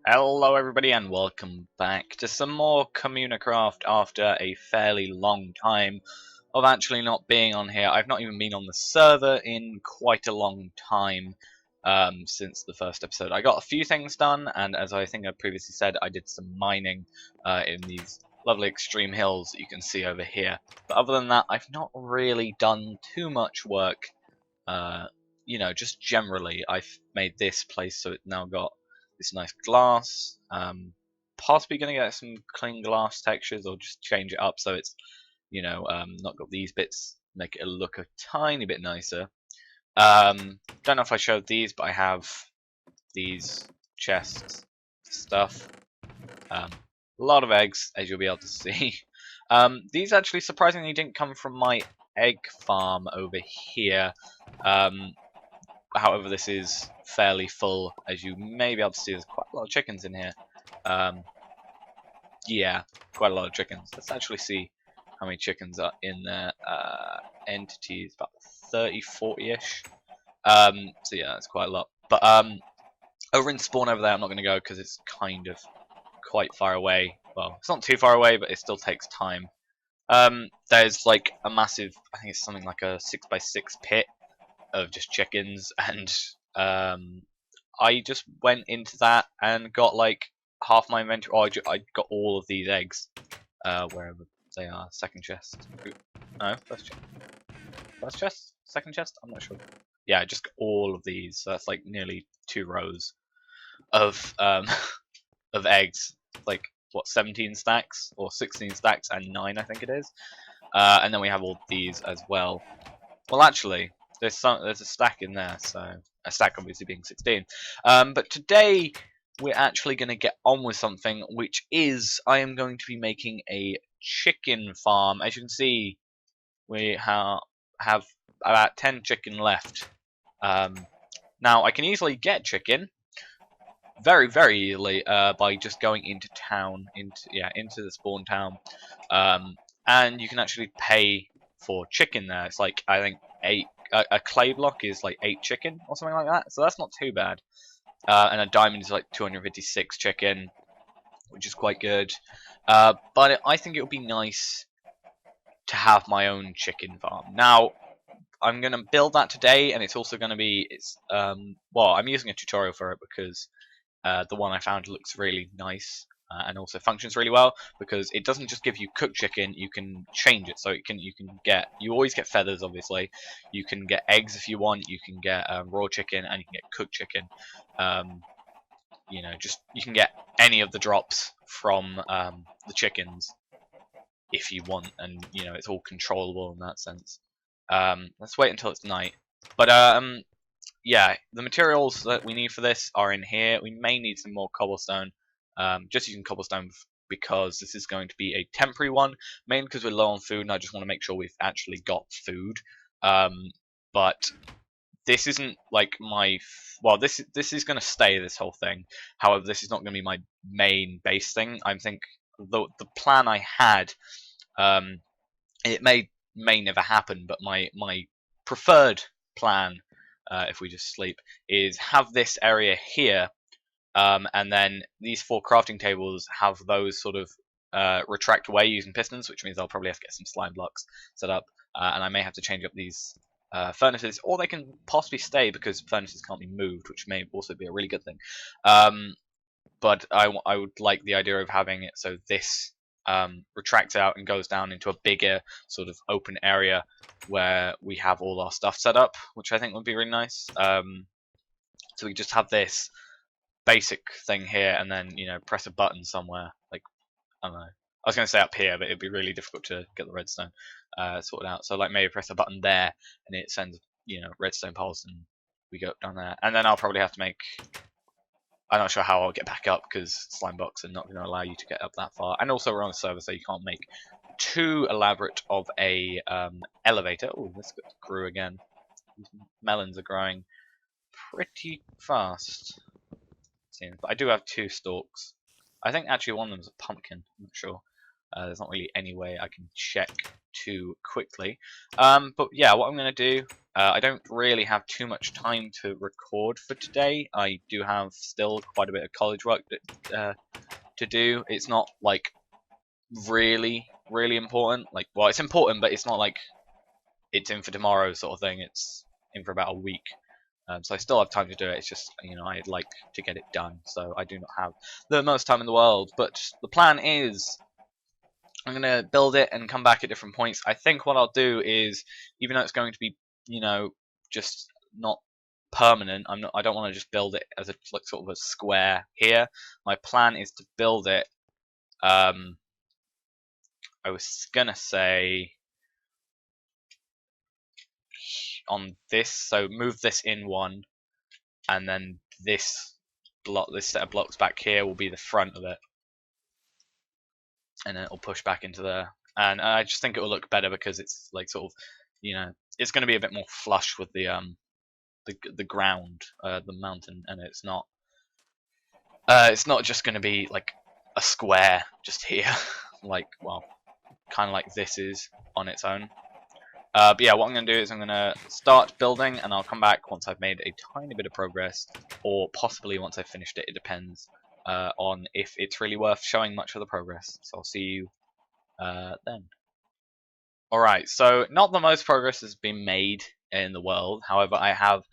Hello everybody and welcome back to some more CommuniCraft after a fairly long time of actually not being on here. I've not even been on the server in quite a long time since the first episode. I got a few things done, and as I think I previously said, I did some mining in these lovely extreme hills that you can see over here. But other than that, I've not really done too much work. Just generally, I've made this place so it's now got this nice glass. Possibly going to get some clean glass textures or just change it up so it's, not got these bits, make it look a tiny bit nicer. Don't know if I showed these, but I have these chests stuff. A lot of eggs, as you'll be able to see. These actually surprisingly didn't come from my egg farm over here. However, this is fairly full, as you may be able to see. There's quite a lot of chickens in here. Yeah, quite a lot of chickens. Let's actually see how many chickens are in there. Entities, about 30, 40-ish. So yeah, that's quite a lot. But over in spawn over there, I'm not going to go because it's kind of quite far away. Well, it's not too far away, but it still takes time. There's like a massive, I think it's something like a 6x6 pit of just chickens, and I just went into that and got like half my inventory. Oh, I got all of these eggs, wherever they are. Second chest. No, first chest. First chest? Second chest? I'm not sure. Yeah, I just got all of these. So that's like nearly 2 rows of of eggs. Like what, 17 stacks or 16 stacks and 9, I think it is. And then we have all these as well. Well, actually, there's a stack in there, so a stack obviously being 16. But today we're actually going to get on with something, which is I am going to be making a chicken farm. As you can see, we have about 10 chicken left. Now I can easily get chicken very, very easily by just going into town, into the spawn town, and you can actually pay for chicken there. It's like, I think a clay block is like 8 chicken or something like that, so that's not too bad. And a diamond is like 256 chicken, which is quite good. But I think it would be nice to have my own chicken farm. Now, I'm going to build that today, and it's also going to be, well, I'm using a tutorial for it because the one I found looks really nice. And also functions really well because it doesn't just give you cooked chicken. You can change it, so you always get feathers. Obviously, you can get eggs if you want. You can get raw chicken, and you can get cooked chicken. You can get any of the drops from the chickens if you want, and it's all controllable in that sense. Let's wait until it's night. But yeah, the materials that we need for this are in here. We may need some more cobblestone. Just using cobblestone because this is going to be a temporary one, mainly because we're low on food and I just want to make sure we've actually got food. But this isn't like well, this is going to stay, this whole thing. However, this is not going to be my main base thing. I think the plan I had, it may never happen, but my preferred plan, if we just sleep, is have this area here. And then these 4 crafting tables have those sort of retract away using pistons, which means I'll probably have to get some slime blocks set up, and I may have to change up these furnaces, or they can possibly stay because furnaces can't be moved, which may also be a really good thing. But I would like the idea of having it so this retracts out and goes down into a bigger sort of open area where we have all our stuff set up, which I think would be really nice. So we just have this basic thing here, and then press a button somewhere, like, I don't know, I was going to say up here, but it'd be really difficult to get the redstone sorted out. So like maybe press a button there and it sends redstone poles and we go down there. And then I'll probably have to make, I'm not sure how I'll get back up because slime blocks are not going to allow you to get up that far, and also we're on a server so you can't make too elaborate of a elevator. Oh, this grew again. These melons are growing pretty fast. But I do have 2 stalks. I think actually one of them is a pumpkin. I'm not sure. There's not really any way I can check too quickly. But yeah, what I'm going to do, I don't really have too much time to record for today. I do have still quite a bit of college work to do. It's not like really important. Like, well, it's important, but it's not like it's in for tomorrow sort of thing. It's in for about a week. So I still have time to do it. It's just, you know, I'd like to get it done. So I do not have the most time in the world. But the plan is I'm going to build it and come back at different points. I think what I'll do is, even though it's going to be, you know, just not permanent, I don't want to just build it as a like sort of a square here. My plan is to build it, I was going to say on this, so move this in one, and then this set of blocks back here will be the front of it, and then it'll push back into there. And I just think it will look better because it's like sort of, you know, it's going to be a bit more flush with the ground, the mountain, and it's not just going to be like a square just here, like, well, kind of like this is on its own. But yeah, what I'm going to do is I'm going to start building, and I'll come back once I've made a tiny bit of progress, or possibly once I've finished it. It depends on if it's really worth showing much of the progress. So I'll see you then. Alright, so not the most progress has been made in the world. However, I have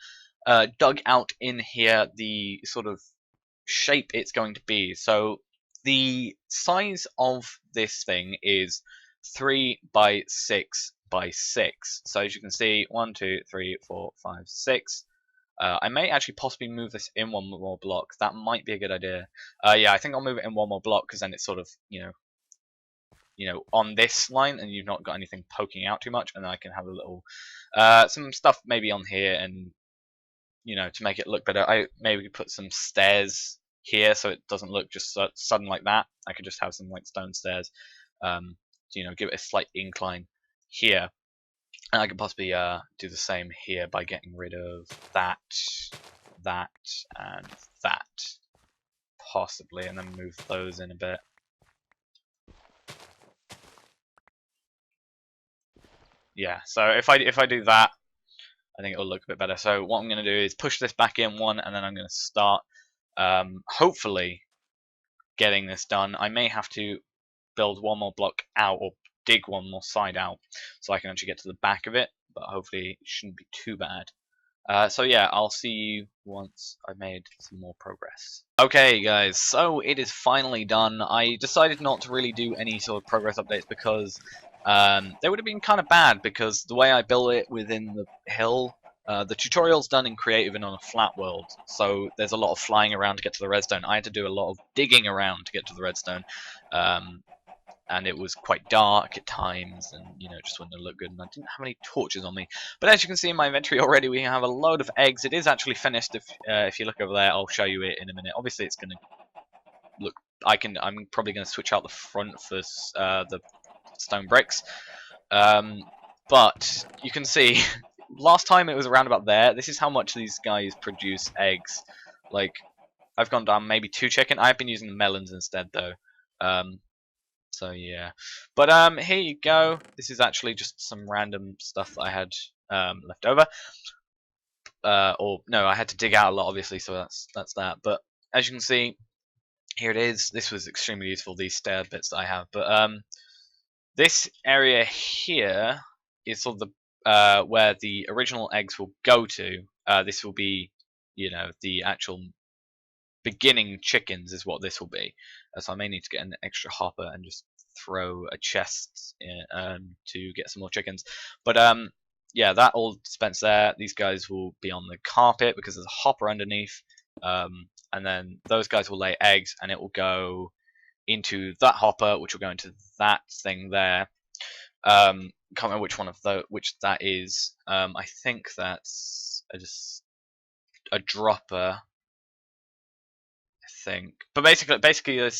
dug out in here the sort of shape it's going to be. So the size of this thing is 3 by 6 by 6. So as you can see, 1, 2, 3, 4, 5, 6. I may actually possibly move this in one more block. That might be a good idea. Yeah, I think I'll move it in one more block because then it's sort of, you know, on this line, and you've not got anything poking out too much, and then I can have a little, some stuff maybe on here, and you know, to make it look better, I maybe put some stairs here so it doesn't look just sudden like that. I could just have some like stone stairs, to, you know, give it a slight incline here. And I could possibly do the same here by getting rid of that, and that, possibly, and then move those in a bit. Yeah, so if I do that, I think it'll look a bit better. So what I'm going to do is push this back in one, and then I'm going to start, hopefully, getting this done. I may have to build one more block out, or dig one more side out, so I can actually get to the back of it, but hopefully it shouldn't be too bad. So yeah, I'll see you once I've made some more progress. Okay guys, so it is finally done. I decided not to really do any sort of progress updates because they would have been kind of bad, because the way I built it within the hill, the tutorial's done in creative and on a flat world, so there's a lot of flying around to get to the redstone. I had to do a lot of digging around to get to the redstone, and it was quite dark at times, and you know, it just wouldn't look good, and I didn't have any torches on me. But as you can see in my inventory already, we have a load of eggs. It is actually finished. If you look over there, I'll show you it in a minute. Obviously it's going to look, I'm probably going to switch out the front for the stone bricks, but you can see last time it was around about there. This is how much these guys produce eggs. Like, I've gone down maybe 2 chicken. I've been using the melons instead though. So yeah, but here you go. This is actually just some random stuff that I had left over. Or no, I had to dig out a lot, obviously, so that's that. But as you can see, here it is. This was extremely useful, these stair bits that I have. But this area here is sort of the where the original eggs will go to. This will be, you know, the actual beginning chickens is what this will be. So I may need to get an extra hopper and just throw a chest in, to get some more chickens. But yeah, that all dispensed there. These guys will be on the carpet because there's a hopper underneath. And then those guys will lay eggs, and it will go into that hopper, which will go into that thing there. Can't remember which one of which that is. I think that's just a dropper, think. But basically,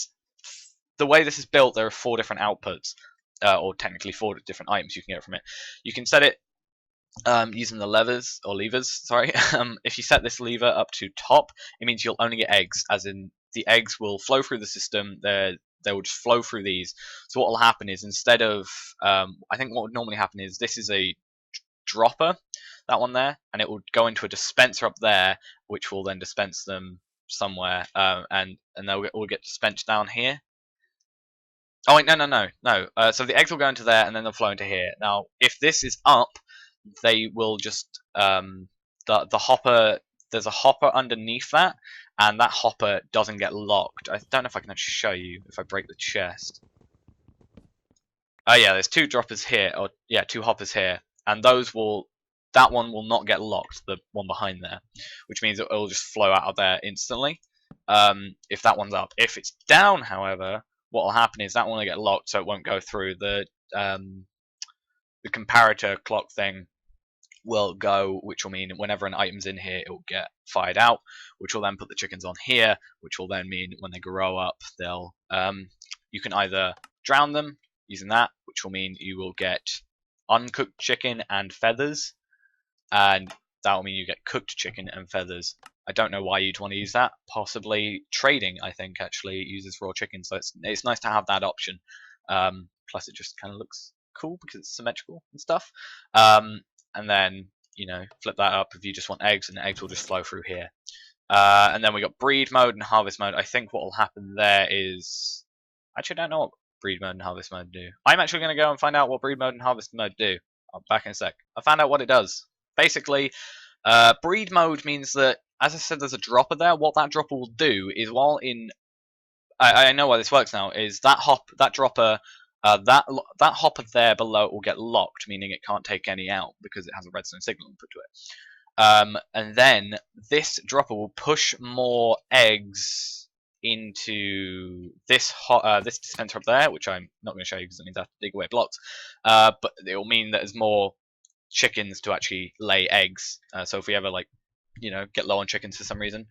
the way this is built, there are 4 different outputs, or technically 4 different items you can get from it. You can set it using the levers. Sorry. If you set this lever up to top, it means you'll only get eggs, as in the eggs will flow through the system. they will just flow through these. So what will happen is, instead of I think what would normally happen is, this is a dropper, that one there, and it will go into a dispenser up there, which will then dispense them somewhere, and they'll all get dispensed down here. Oh wait, no. So the eggs will go into there, and then they'll flow into here. Now, if this is up, they will just the hopper. There's a hopper underneath that, and that hopper doesn't get locked. I don't know if I can actually show you if I break the chest. Oh yeah, there's two droppers here, or yeah, two hoppers here, and that one will not get locked, the one behind there, which means it'll just flow out of there instantly. If that one's up. If it's down, however, what will happen is that one will get locked, so it won't go through. The comparator clock thing will go, which will mean whenever an item's in here, it will get fired out, which will then put the chickens on here, which will then mean when they grow up, they'll you can either drown them using that, which will mean you will get uncooked chicken and feathers, and that will mean you get cooked chicken and feathers. I don't know why you'd want to use that. Possibly trading, I think, actually uses raw chicken, so it's nice to have that option. Plus, it just kind of looks cool because it's symmetrical and stuff. And then, you know, flip that up if you just want eggs, and the eggs will just flow through here. And then we got breed mode and harvest mode. I think what will happen there is, actually, I don't know what breed mode and harvest mode do. I'm actually going to go and find out what breed mode and harvest mode do. I'll be back in a sec. I found out what it does. Basically, breed mode means that, as I said, there's a dropper there. What that dropper will do is, while in, I know why this works now, is that dropper, that hopper there below it will get locked, meaning it can't take any out because it has a redstone signal input to it. And then this dropper will push more eggs into this dispenser up there, which I'm not going to show you because it means I have to dig away blocks. But it will mean that there's more chickens to actually lay eggs. So if we ever, like, you know, get low on chickens for some reason,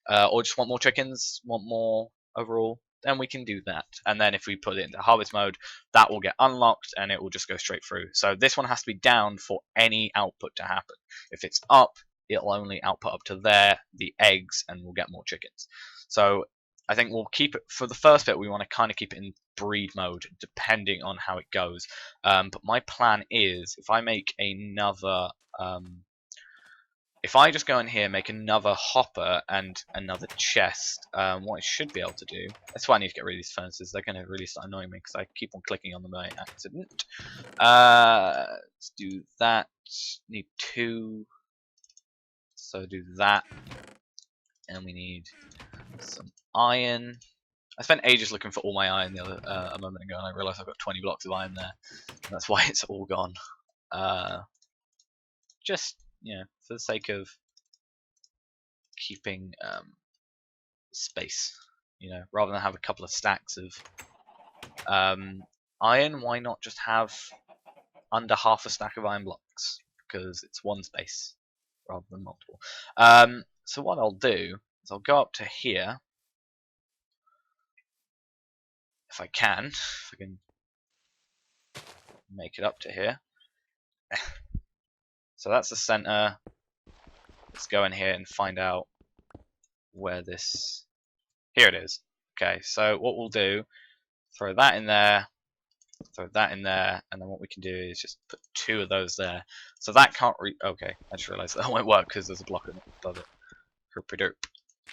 or just want more chickens, want more overall, then we can do that. And then if we put it into harvest mode, that will get unlocked and it will just go straight through. So this one has to be down for any output to happen. If it's up, it'll only output up to there, the eggs, and we'll get more chickens. So I think we'll keep it, for the first bit, we want to kind of keep it in breed mode, depending on how it goes. But my plan is, if I make another, if I just go in here, make another hopper and another chest, what I should be able to do, that's why I need to get rid of these furnaces, they're going to really start annoying me because I keep on clicking on them by accident. Let's do that, need 2, so do that, and we need some iron. I spent ages looking for all my iron a moment ago, and I realised I've got 20 blocks of iron there, and that's why it's all gone. Just, you know, for the sake of keeping space, you know, rather than have a couple of stacks of iron, why not just have under half a stack of iron blocks, because it's one space rather than multiple. So what I'll do is I'll go up to here, if I can make it up to here. So that's the center. Let's go in here and find out where this, here it is. Okay, so what we'll do, throw that in there, throw that in there, and then what we can do is just put 2 of those there. So that can't okay, I just realized that won't work because there's a block above it. Herp-a-derp.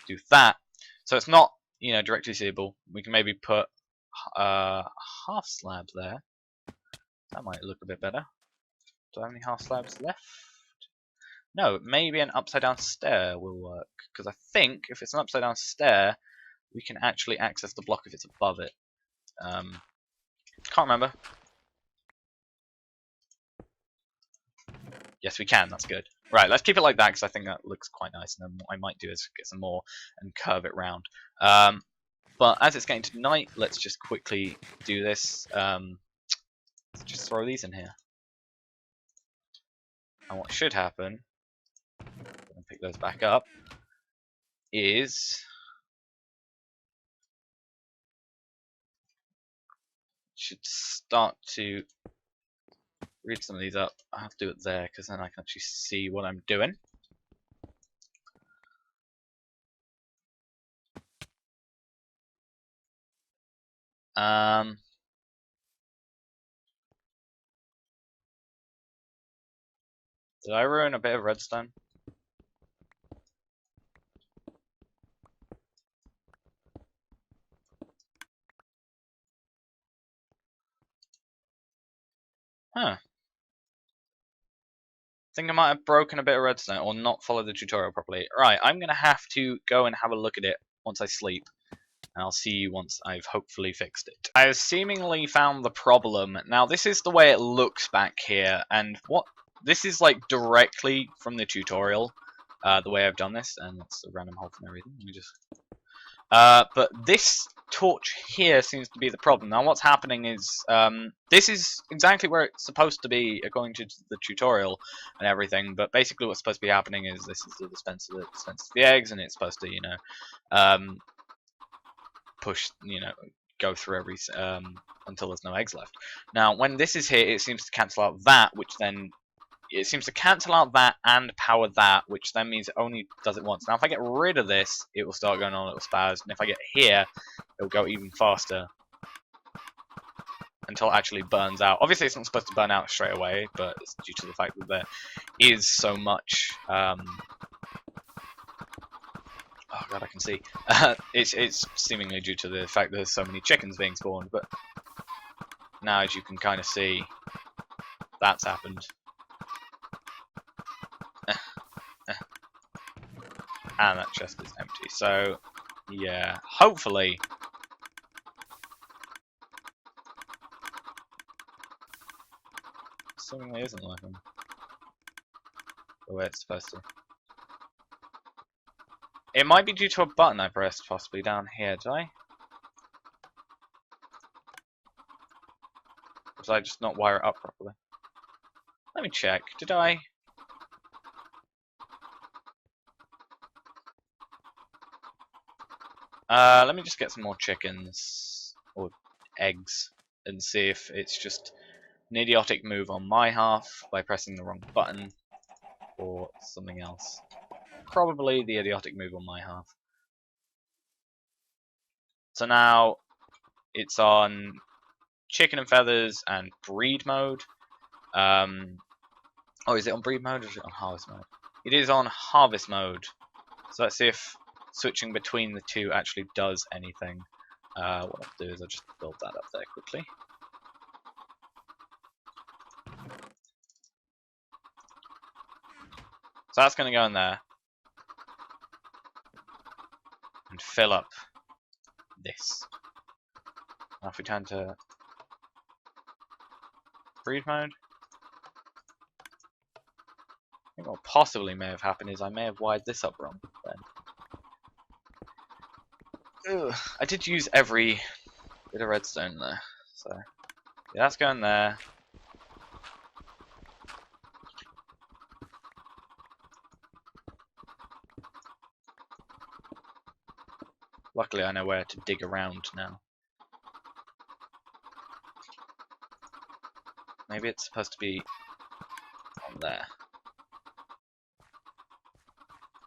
Do that. So it's not, you know, directly seeable. We can maybe put half slab there. That might look a bit better. Do I have any half slabs left? No, maybe an upside down stair will work, because I think if it's an upside down stair, we can actually access the block if it's above it. Can't remember. Yes, we can. That's good. Right, let's keep it like that because I think that looks quite nice. And then what I might do is get some more and curve it round. But as it's getting to night, let's just quickly do this. Let's just throw these in here. And what should happen, and pick those back up, is should start to read some of these up. I have to do it there because then I can actually see what I'm doing. Did I ruin a bit of redstone? Huh. Think I might have broken a bit of redstone or not followed the tutorial properly. Right, I'm going to have to go and have a look at it once I sleep. And I'll see you once I've hopefully fixed it. I have seemingly found the problem. Now, this is the way it looks back here. And what this is like directly from the tutorial. The way I've done this. And it's a random hole and everything. Let me just... but this torch here seems to be the problem. Now what's happening is, this is exactly where it's supposed to be according to the tutorial and everything, but basically what's supposed to be happening is this is the dispenser that dispenses the eggs, and it's supposed to, you know, push, you know, go through every, until there's no eggs left. Now when this is here, it seems to cancel out that, which then it seems to cancel out that and power that, which then means it only does it once. Now, if I get rid of this, it will start going on a little spaz, and if I get here, it'll go even faster until it actually burns out. Obviously, it's not supposed to burn out straight away, but it's due to the fact that there is so much. Oh god, I can see. It's seemingly due to the fact that there's so many chickens being spawned, but now, as you can kind of see, that's happened. And that chest is empty. So, yeah, hopefully. Seemingly isn't working the way it's supposed to. It might be due to a button I pressed, possibly down here. Did I? Or did I just not wire it up properly? Let me check. Did I? Let me just get some more chickens, or eggs, and see if it's just an idiotic move on my half by pressing the wrong button, or something else. Probably the idiotic move on my half. So now, it's on chicken and feathers and breed mode. Oh, is it on breed mode or is it on harvest mode? It is on harvest mode. So let's see if switching between the two actually does anything. What I'll do is I'll just build that up there quickly. So that's going to go in there. And fill up this. Now if we turn to breed mode. I think what possibly may have happened is I may have wired this up wrong then. Ugh, I did use every bit of redstone there, so yeah, that's going there. Luckily I know where to dig around now. Maybe it's supposed to be on there.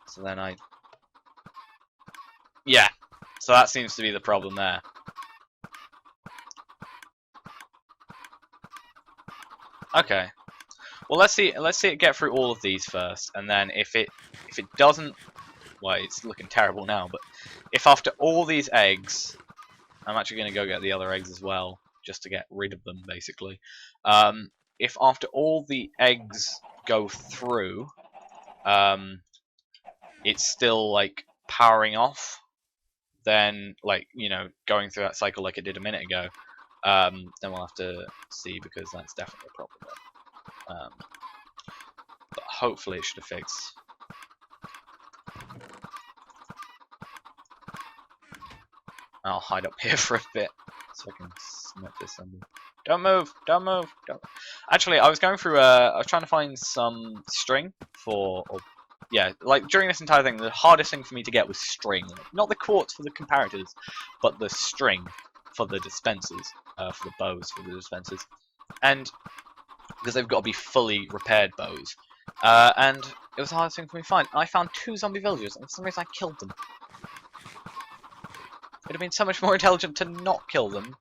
So then yeah, so that seems to be the problem there. Okay. Well, let's see it get through all of these first, and then if it doesn't, well, it's looking terrible now, but if after all these eggs, I'm actually going to go get the other eggs as well, just to get rid of them, basically. If after all the eggs go through, it's still, like, powering off, then, like, you know, going through that cycle like it did a minute ago, then we'll have to see, because that's definitely a problem. But hopefully it should have fixed. I'll hide up here for a bit so I can smoke this under. Don't move! Don't move! Don't. Actually, I was going through. I was trying to find some string for. Yeah, like during this entire thing, the hardest thing for me to get was string. Not the quartz for the comparators, but the string for the dispensers, for the bows for the dispensers, and because they've got to be fully repaired bows. And it was the hardest thing for me to find. I found 2 zombie villagers, and for some reason I killed them. It would have been so much more intelligent to not kill them,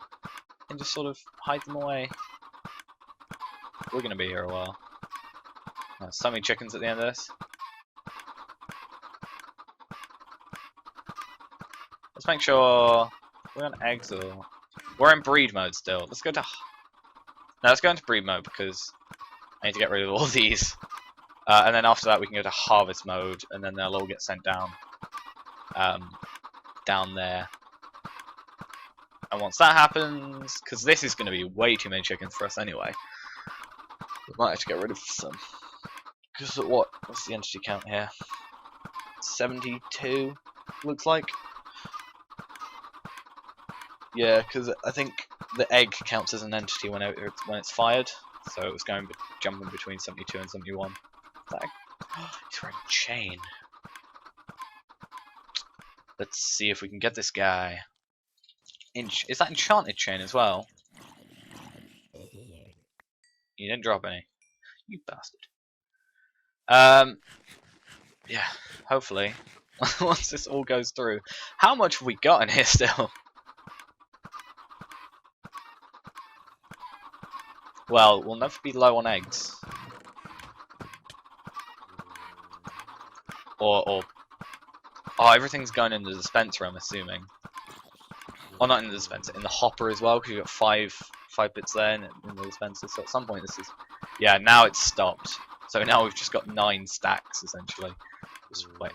can just sort of hide them away. We're going to be here a while. There's so many chickens at the end of this. Let's make sure we're on eggs or we're in breed mode still. Let's go to let's go into breed mode because I need to get rid of all these. And then after that we can go to harvest mode, and then they'll all get sent down down there. And once that happens, because this is going to be way too many chickens for us anyway, we might have to get rid of some. Because what's the entity count here? 72 looks like. Yeah, because I think the egg counts as an entity when it's fired, so it was jumping between 72 and 71. He's wearing a chain. Let's see if we can get this guy. Is that enchanted chain as well? You didn't drop any. You bastard. Yeah, hopefully. Once this all goes through. How much have we got in here still? Well, we'll never be low on eggs. Oh, everything's going in the dispenser, I'm assuming. Well, not in the dispenser, in the hopper as well, because you've got five bits there in the dispenser. So at some point this is... Yeah, now it's stopped. So now we've just got 9 stacks, essentially. Just wait.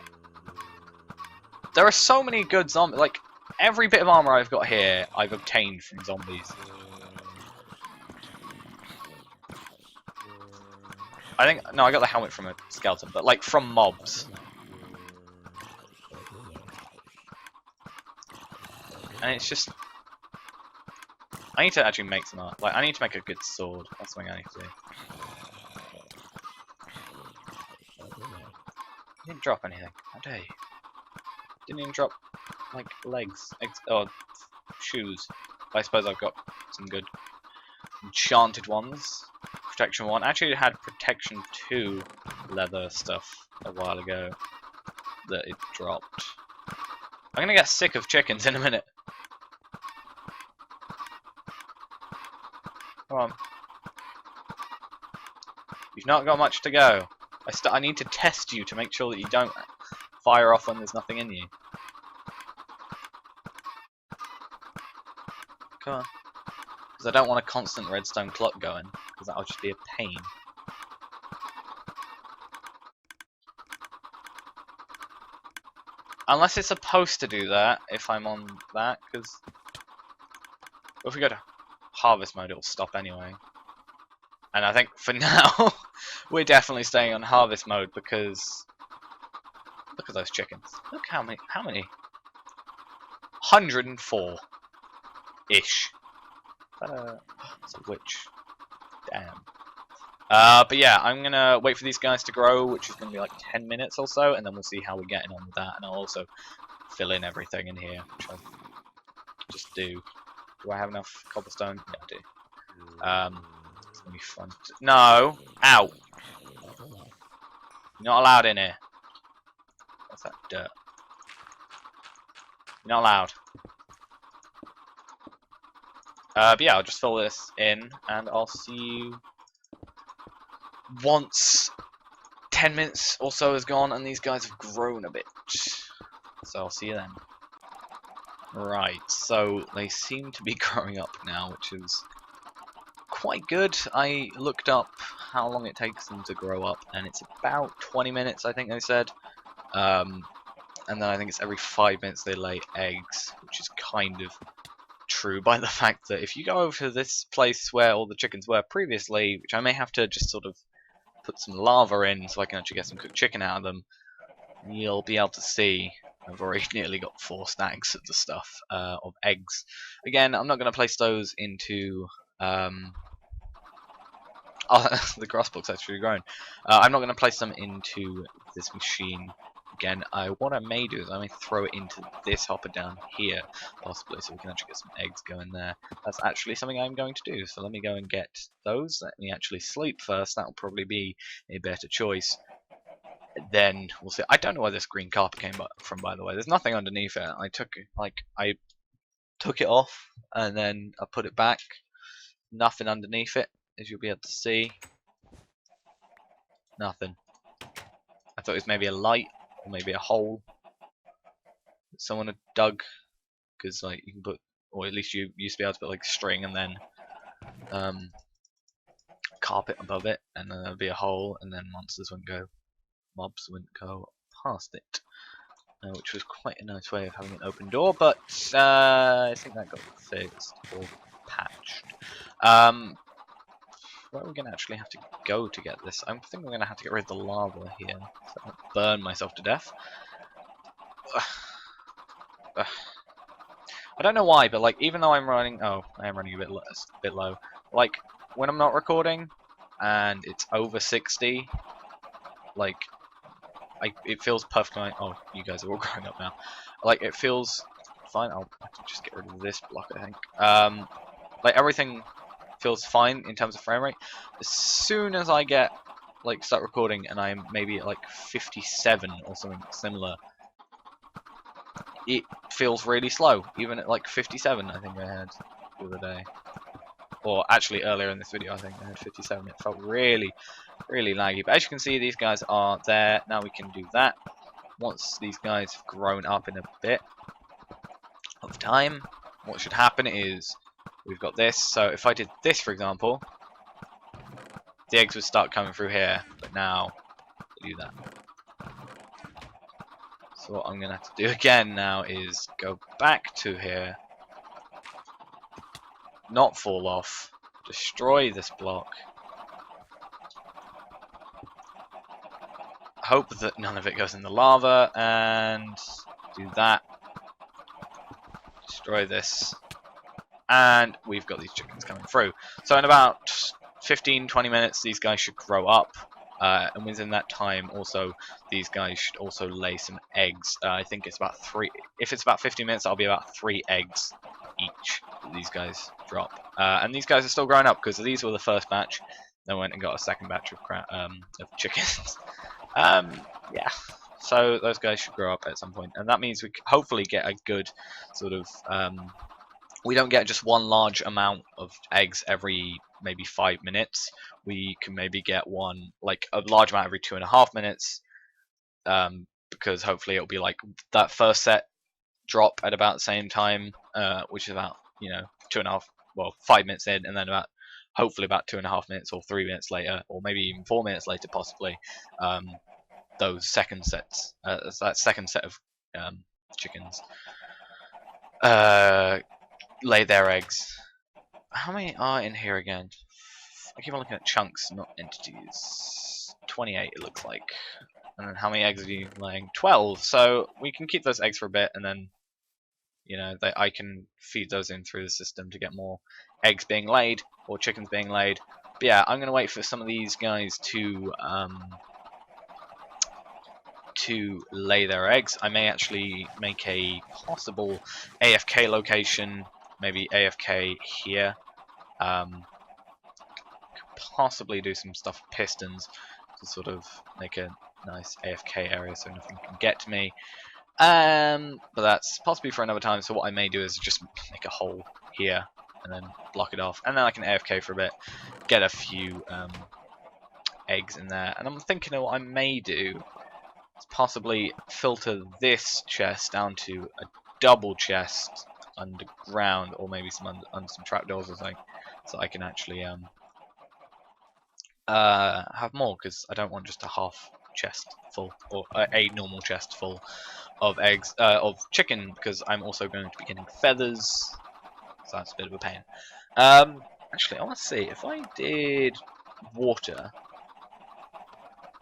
There are so many good zombies. Like, every bit of armor I've got here, I've obtained from zombies. No, I got the helmet from a skeleton, but like from mobs. And it's just... I need to actually make some art. Like, I need to make a good sword. That's something I need to do. Didn't drop anything. How dare you? Didn't even drop, like, legs. Or shoes. But I suppose I've got some good enchanted ones. Protection 1. Actually, it had Protection 2 leather stuff a while ago that it dropped. I'm gonna get sick of chickens in a minute. Come on. You've not got much to go. I need to test you to make sure that you don't fire off when there's nothing in you. Come on. Because I don't want a constant redstone clock going, because that'll just be a pain. Unless it's supposed to do that, if I'm on that, because if we go to harvest mode, it'll stop anyway. And I think for now, we're definitely staying on harvest mode because look at those chickens. Look how many? 104-ish. It's a witch. Damn. But yeah, I'm gonna wait for these guys to grow, which is gonna be like 10 minutes or so, and then we'll see how we're getting on with that. And I'll also fill in everything in here, which I just do. Do I have enough cobblestone? Yeah, I do. It's gonna be fun. No! Ow! You're not allowed in here. What's that dirt? You're not allowed. But yeah, I'll just fill this in, and I'll see you once 10 minutes or so has gone and these guys have grown a bit. So I'll see you then. Right, so they seem to be growing up now, which is quite good. I looked up how long it takes them to grow up, and it's about 20 minutes, I think they said. And then I think it's every 5 minutes they lay eggs, which is kind of true by the fact that if you go over to this place where all the chickens were previously, which I may have to just sort of put some lava in so I can actually get some cooked chicken out of them, you'll be able to see I've already nearly got 4 stacks of the stuff of eggs. Again, I'm not going to place those into oh, the grass block's actually grown. I'm not going to place them into this machine. Again, what I may do is I may throw it into this hopper down here, possibly, so we can actually get some eggs going there. That's actually something I'm going to do, so let me go and get those. Let me actually sleep first, that'll probably be a better choice. Then we'll see. I don't know where this green carpet came from, by the way. There's nothing underneath it. I took it off, and then I put it back. Nothing underneath it, as you'll be able to see. Nothing. I thought it was maybe a light, or maybe a hole that someone had dug, because like you can put, or at least you used to be able to put like string and then carpet above it, and then there'd be a hole, and then monsters wouldn't go, mobs wouldn't go past it. Which was quite a nice way of having an open door, but I think that got fixed or patched. Where are we going to actually have to go to get this? I think we're going to have to get rid of the lava here, so I don't burn myself to death. I don't know why, but like even though I'm running, I am running a bit low. Like when I'm not recording and it's over 60, like it feels perfectly. Oh, you guys are all growing up now. Like it feels fine. I'll have to just get rid of this block, I think. Like everything feels fine in terms of frame rate. As soon as I get like start recording and I'm maybe at like 57 or something similar, it feels really slow. Even at like 57, I think I had the other day, or actually earlier in this video, I think I had 57. It felt really laggy. But as you can see, these guys are there now. We can do that. Once these guys have grown up in a bit of time, what should happen is we've got this. So if I did this, for example, the eggs would start coming through here. But now, do that. So what I'm going to have to do again now is go back to here, not fall off, destroy this block, hope that none of it goes in the lava, and do that, destroy this, and we've got these chickens coming through. So in about 15-20 minutes these guys should grow up. And within that time, also, these guys should also lay some eggs. I think it's about 3. If it's about 50 minutes, that'll be about 3 eggs each that these guys drop. And these guys are still growing up because these were the first batch. Then went and got a second batch of chickens. Yeah. So those guys should grow up at some point, and that means we hopefully get a good sort of. We don't get just one large amount of eggs every maybe 5 minutes. We can maybe get one, like a large amount every 2.5 minutes, because hopefully it'll be like that first set drop at about the same time, which is about 5 minutes in, and then hopefully about 2.5 minutes or 3 minutes later, or maybe even 4 minutes later, possibly. Those second sets, that second set of chickens. Lay their eggs. How many are in here again? I keep on looking at chunks, not entities. 28 it looks like. And then how many eggs are you laying? 12. So we can keep those eggs for a bit, and then I can feed those in through the system to get more eggs being laid or chickens being laid. But yeah, I'm gonna wait for some of these guys to lay their eggs. I may actually make a possible AFK location. Maybe AFK here. Could possibly do some stuff with pistons to sort of make a nice AFK area so nothing can get to me. But that's possibly for another time. So what I may do is just make a hole here and then block it off, and then I can AFK for a bit, get a few eggs in there. And I'm thinking of what I may do is possibly filter this chest down to a double chest underground, or maybe some under some trapdoors or something, so I can actually have more, because I don't want just a half chest full, or a normal chest full of eggs of chicken, because I'm also going to be getting feathers, so that's a bit of a pain. Actually, I want to see if I did water.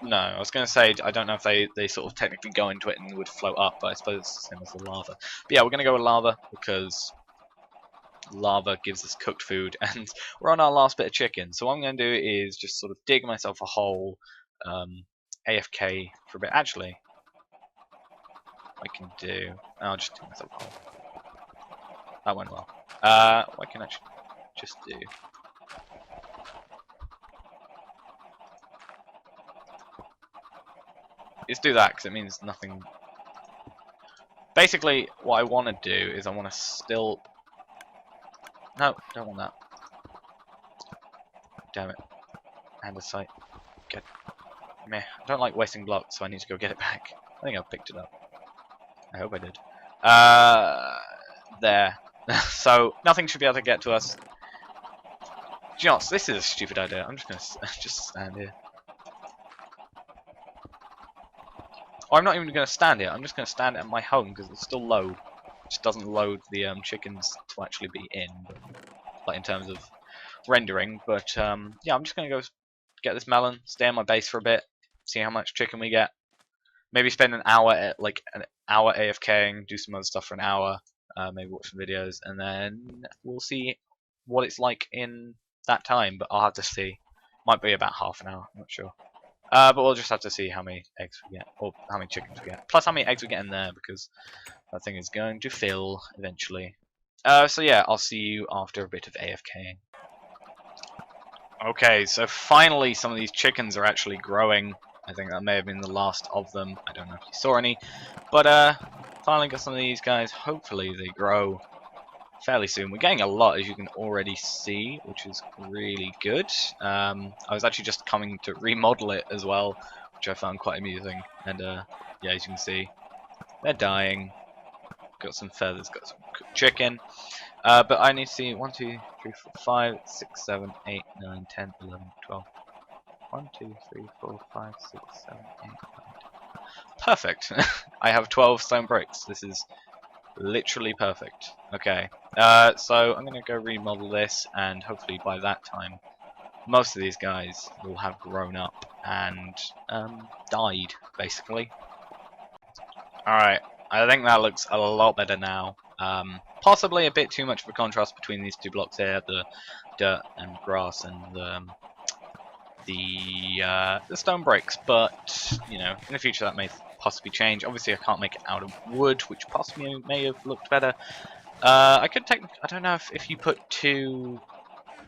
No, I was going to say, I don't know if they sort of technically go into it and would float up, but I suppose it's the same as the lava. But yeah, we're going to go with lava, because lava gives us cooked food, and we're on our last bit of chicken. So what I'm going to do is just sort of dig myself a hole, AFK for a bit. Actually, I'll just dig myself a hole. That went well. What I can actually just do... is do that, because it means nothing. Basically, what I want to do is I want to still No, don't want that. Damn it. Andesite. Get. Meh. I don't like wasting blocks, so I need to go get it back. I think I picked it up. I hope I did. There. So nothing should be able to get to us. Do you know what? This is a stupid idea. I'm just gonna just stand here. Or I'm not even gonna stand here. I'm just gonna stand at my home because it's still low. It just doesn't load the chickens to actually be in, like in terms of rendering. But yeah, I'm just gonna go get this melon, stay on my base for a bit, see how much chicken we get. Maybe spend an hour at like an hour AFKing, do some other stuff for an hour, maybe watch some videos, and then we'll see what it's like in that time. But I'll have to see. Might be about half an hour, I'm not sure. But we'll just have to see how many eggs we get, or how many chickens we get, plus how many eggs we get in there, because that thing is going to fill eventually. So yeah, I'll see you after a bit of AFKing. Okay, so finally some of these chickens are actually growing. I think that may have been the last of them. I don't know if you saw any. But finally got some of these guys. Hopefully they grow fairly soon. We're getting a lot, as you can already see, which is really good. I was actually just coming to remodel it as well, which I found quite amusing. And yeah, as you can see, they're dying. Got some feathers, got some cooked chicken. But I need to see 1, 2, 3, 4, 5, 6, 7, 8, 9, 10, 11, 12. 1, 2, 3, 4, 5, 6, 7, 8, 9, 10. Perfect. I have 12 stone bricks. This is literally perfect. Okay. So I'm gonna go remodel this, and hopefully by that time, most of these guys will have grown up and died, basically. Alright, I think that looks a lot better now. Possibly a bit too much of a contrast between these two blocks here, the dirt and grass and the stone bricks, but you know, in the future that may possibly change. Obviously I can't make it out of wood, which possibly may have looked better. I could take, I don't know if you put two,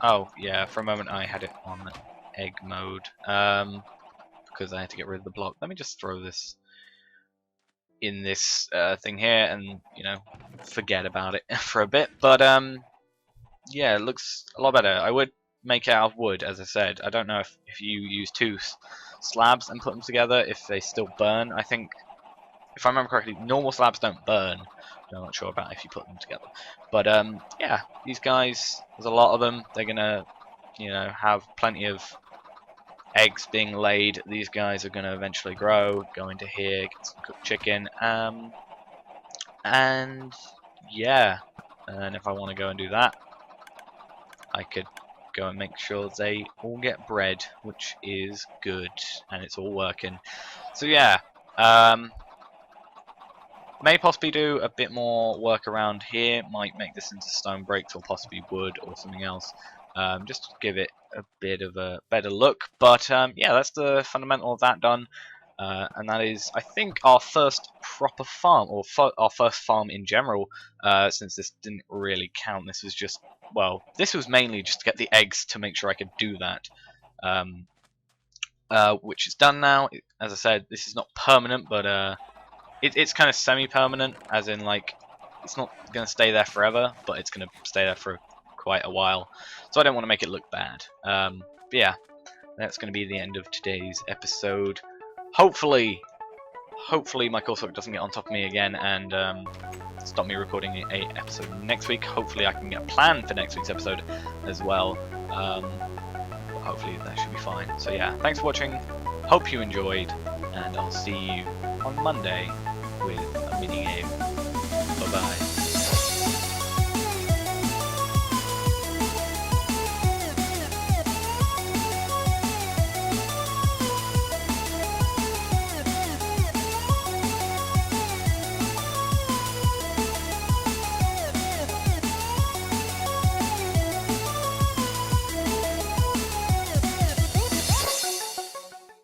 oh yeah, for a moment I had it on egg mode, because I had to get rid of the block. Let me just throw this in this thing here and, you know, forget about it for a bit. But yeah, it looks a lot better. I would make it out of wood, as I said. I don't know if you use two slabs and put them together, if they still burn. I think, if I remember correctly, normal slabs don't burn. I'm not sure about if you put them together. But yeah, these guys, there's a lot of them. They're gonna, you know, have plenty of eggs being laid. These guys are going to eventually grow, go into here, get some cooked chicken, and yeah, and if I want to go and do that, I could go and make sure they all get bread, which is good, and it's all working. So yeah, may possibly do a bit more work around here, might make this into stone bricks or possibly wood or something else, just to give it a bit of a better look. But yeah, that's the fundamental of that done, and that is, I think, our first proper farm, or our first farm in general, since this didn't really count. This was just, well, this was mainly just to get the eggs to make sure I could do that, which is done now. As I said, this is not permanent, but it's kind of semi-permanent, as in, like, it's not going to stay there forever, but it's going to stay there for quite a while, so I don't want to make it look bad. But yeah, that's going to be the end of today's episode. Hopefully my coursework doesn't get on top of me again and stop me recording a episode next week. Hopefully I can get a plan for next week's episode as well. Hopefully that should be fine. So yeah, thanks for watching, hope you enjoyed, and I'll see you on Monday with a mini game. Bye bye.